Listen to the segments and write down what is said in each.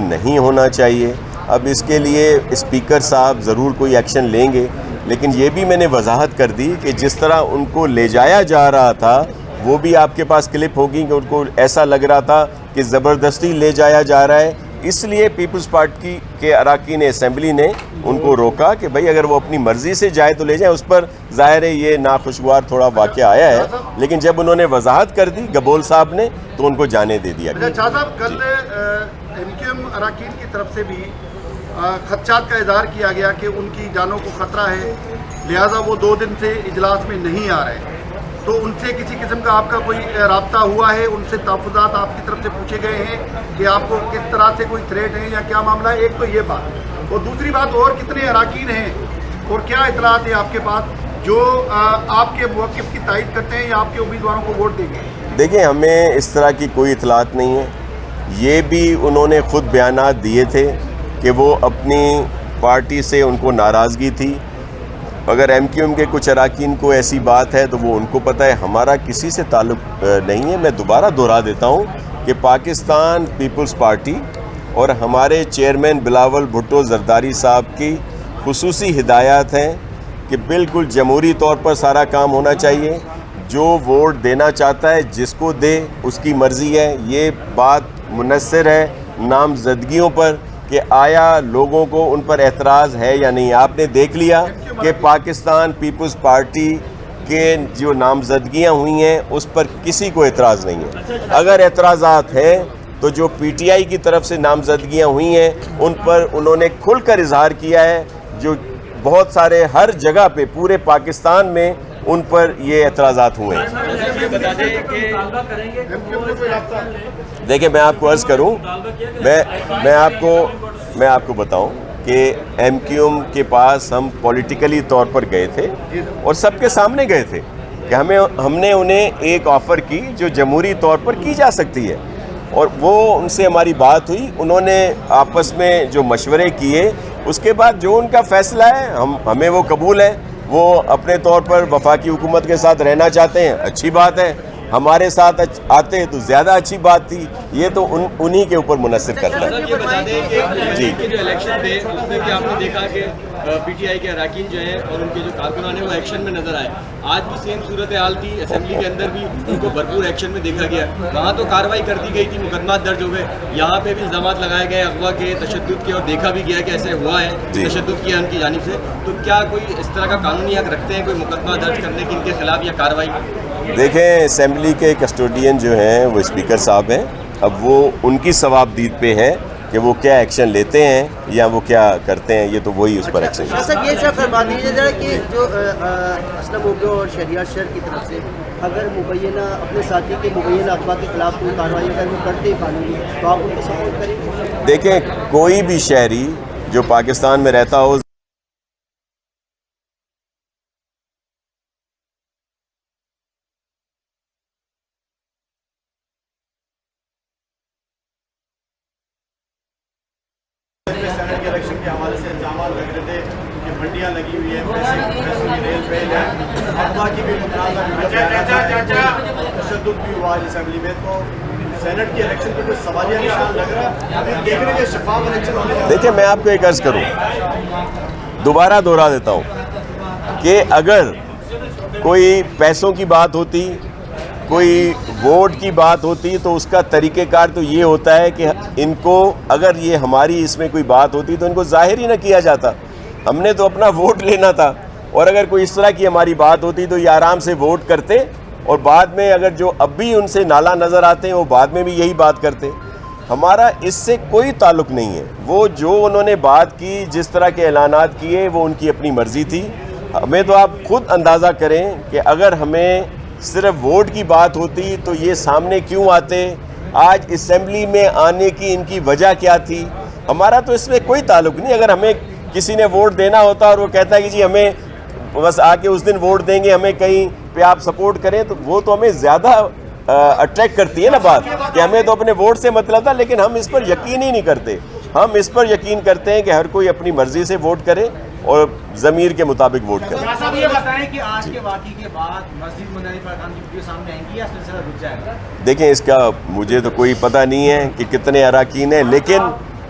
نہیں ہونا چاہیے. اب اس کے لیے اسپیکر صاحب ضرور کوئی ایکشن لیں گے، لیکن یہ بھی میں نے وضاحت کر دی کہ جس طرح ان کو لے جایا جا رہا تھا وہ بھی آپ کے پاس کلپ ہوگی کہ ان کو ایسا لگ رہا تھا کہ زبردستی لے جایا جا رہا ہے. اس لیے پیپلز پارٹی کے اراکین اسمبلی نے ان کو روکا کہ بھائی اگر وہ اپنی مرضی سے جائے تو لے جائیں. اس پر ظاہر ہے یہ ناخوشگوار تھوڑا واقعہ آیا ہے، لیکن جب انہوں نے وضاحت کر دی گبول صاحب نے تو ان کو جانے دے دیا. شاہ صاحب کل ایم کیو ایم اراکین کی طرف سے بھی خدشات کا اظہار کیا گیا کہ ان کی جانوں کو خطرہ ہے، لہٰذا وہ 2 دن سے اجلاس میں نہیں آ رہے. تو ان سے کسی قسم کا آپ کا کوئی رابطہ ہوا ہے؟ ان سے تحفظات آپ کی طرف سے پوچھے گئے ہیں کہ آپ کو کس طرح سے کوئی تھریٹ ہے یا کیا معاملہ ہے؟ ایک تو یہ بات، اور دوسری بات اور کتنے اراکین ہیں اور کیا اطلاعات ہیں آپ کے پاس جو آپ کے موقف کی تائید کرتے ہیں یا آپ کے امیدواروں کو ووٹ دیں گے؟ دیکھیں ہمیں اس طرح کی کوئی اطلاعات نہیں ہے. یہ بھی انہوں نے خود بیانات دیے تھے کہ وہ اپنی پارٹی سے ان کو ناراضگی تھی. اگر ایم کیو ایم کے کچھ اراکین کو ایسی بات ہے تو وہ ان کو پتہ ہے، ہمارا کسی سے تعلق نہیں ہے. میں دوبارہ دہرا دیتا ہوں کہ پاکستان پیپلز پارٹی اور ہمارے چیئرمین بلاول بھٹو زرداری صاحب کی خصوصی ہدایات ہیں کہ بالکل جمہوری طور پر سارا کام ہونا چاہیے. جو ووٹ دینا چاہتا ہے جس کو دے، اس کی مرضی ہے. یہ بات منحصر ہے نامزدگیوں پر کہ آیا لوگوں کو ان پر اعتراض ہے یا نہیں. آپ نے دیکھ لیا کہ پاکستان پیپلز پارٹی کے جو نامزدگیاں ہوئی ہیں اس پر کسی کو اعتراض نہیں ہے. اگر اعتراضات ہیں تو جو پی ٹی آئی کی طرف سے نامزدگیاں ہوئی ہیں ان پر انہوں نے کھل کر اظہار کیا ہے. جو بہت سارے ہر جگہ پہ پورے پاکستان میں ان پر یہ اعتراضات ہوئے ہیں. دیکھیں میں آپ کو عرض کروں، میں آپ کو بتاؤں کہ ایم کیو ایم کے پاس ہم پولیٹیکلی طور پر گئے تھے اور سب کے سامنے گئے تھے کہ ہم نے انہیں ایک آفر کی جو جمہوری طور پر کی جا سکتی ہے، اور وہ ان سے ہماری بات ہوئی. انہوں نے آپس میں جو مشورے کیے اس کے بعد جو ان کا فیصلہ ہے ہمیں وہ قبول ہے. وہ اپنے طور پر وفاقی حکومت کے ساتھ رہنا چاہتے ہیں، اچھی بات ہے. ہمارے ساتھ آتے تو زیادہ اچھی بات تھی. یہ تو انہی کے اوپر منحصر کرتا ہے. جی جو الیکشن تھے اس میں بھی آپ نے دیکھا کہ پی ٹی آئی کے اراکین جو ہیں اور ان کے جو کارکنان ہیں وہ ایکشن میں نظر آئے. آج بھی سیم صورتحال تھی، اسمبلی کے اندر بھی ان کو بھرپور ایکشن میں دیکھا گیا. وہاں تو کارروائی کر دی گئی تھی، مقدمات درج ہو گئے. یہاں پہ بھی الزامات لگائے گئے اغوا کے، تشدد کے، اور دیکھا بھی گیا کہ ایسے ہوا ہے، تشدد کیا ان کی جانب سے. تو کیا کوئی اس طرح کا قانونی حق رکھتے ہیں کوئی مقدمہ درج کرنے کی ان کے خلاف یا کارروائی؟ دیکھیں اسمبلی کے کسٹوڈین جو ہیں وہ اسپیکر صاحب ہیں. اب وہ ان کی ثوابدید پہ ہے کہ وہ کیا ایکشن لیتے ہیں یا وہ کیا کرتے ہیں. یہ تو وہی اس پر ایکشن ہے. سر یہ سب فرما دیجیے ذرا کہ جو اسلم اوبرو اور شہریار شہر کی طرف سے اگر مبینہ اپنے ساتھی کے مبینہ افواہ کے خلاف کوئی کارروائی اگر وہ کرتے قانونی تو آپ ان کو سپورٹ کریں؟ دیکھیں کوئی بھی شہری جو پاکستان میں رہتا ہو سینٹ کے الیکشن کے حوالے سے الزامات لگ رہے تھے کہ منڈیاں لگی ہوئی ہیں، ریل فیل ہے، اغوا کی بھی تشدد بھی ہوا اسمبلی میں. تو سینٹ کے الیکشن پہ کوئی سوالیہ نشان لگ رہا ہے؟ دیکھ رہے کہ شفاف الیکشن ہونے جا رہا ہے. دیکھیں میں آپ کو ایک عرض کروں، دوبارہ دہرا دیتا ہوں کہ اگر کوئی پیسوں کی بات ہوتی، کوئی ووٹ کی بات ہوتی تو اس کا طریقہ کار تو یہ ہوتا ہے کہ ان کو اگر یہ ہماری اس میں کوئی بات ہوتی تو ان کو ظاہر ہی نہ کیا جاتا. ہم نے تو اپنا ووٹ لینا تھا، اور اگر کوئی اس طرح کی ہماری بات ہوتی تو یہ آرام سے ووٹ کرتے، اور بعد میں اگر جو اب بھی ان سے نالا نظر آتے ہیں وہ بعد میں بھی یہی بات کرتے. ہمارا اس سے کوئی تعلق نہیں ہے. وہ جو انہوں نے بات کی، جس طرح کے اعلانات کیے، وہ ان کی اپنی مرضی تھی. ہمیں تو آپ خود اندازہ کریں کہ اگر ہمیں صرف ووٹ کی بات ہوتی تو یہ سامنے کیوں آتے. آج اسمبلی میں آنے کی ان کی وجہ کیا تھی؟ ہمارا تو اس میں کوئی تعلق نہیں. اگر ہمیں کسی نے ووٹ دینا ہوتا اور وہ کہتا ہے کہ جی ہمیں بس آ کے اس دن ووٹ دیں گے، ہمیں کہیں پہ آپ سپورٹ کریں، تو وہ تو ہمیں زیادہ اٹریکٹ کرتی ہے نا بات کہ ہمیں تو اپنے ووٹ سے مطلب تھا. لیکن ہم اس پر یقین ہی نہیں کرتے. ہم اس پر یقین کرتے ہیں کہ ہر کوئی اپنی مرضی سے ووٹ کرے اور ضمیر کے مطابق ووٹ کریں. صاحب یہ بتائیں کہ آج کے واقعے کے بعد مسجد منحرف ارکان کی ویڈیو سامنے آئیں گی یا سلسلہ رک جائے گا؟ دیکھیں اس کا مجھے تو کوئی پتہ نہیں ہے کہ کتنے اراکین ہیں، لیکن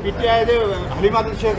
PTI ਦੇ ਹਲੀਮਾਤ ਸ਼ੇਖ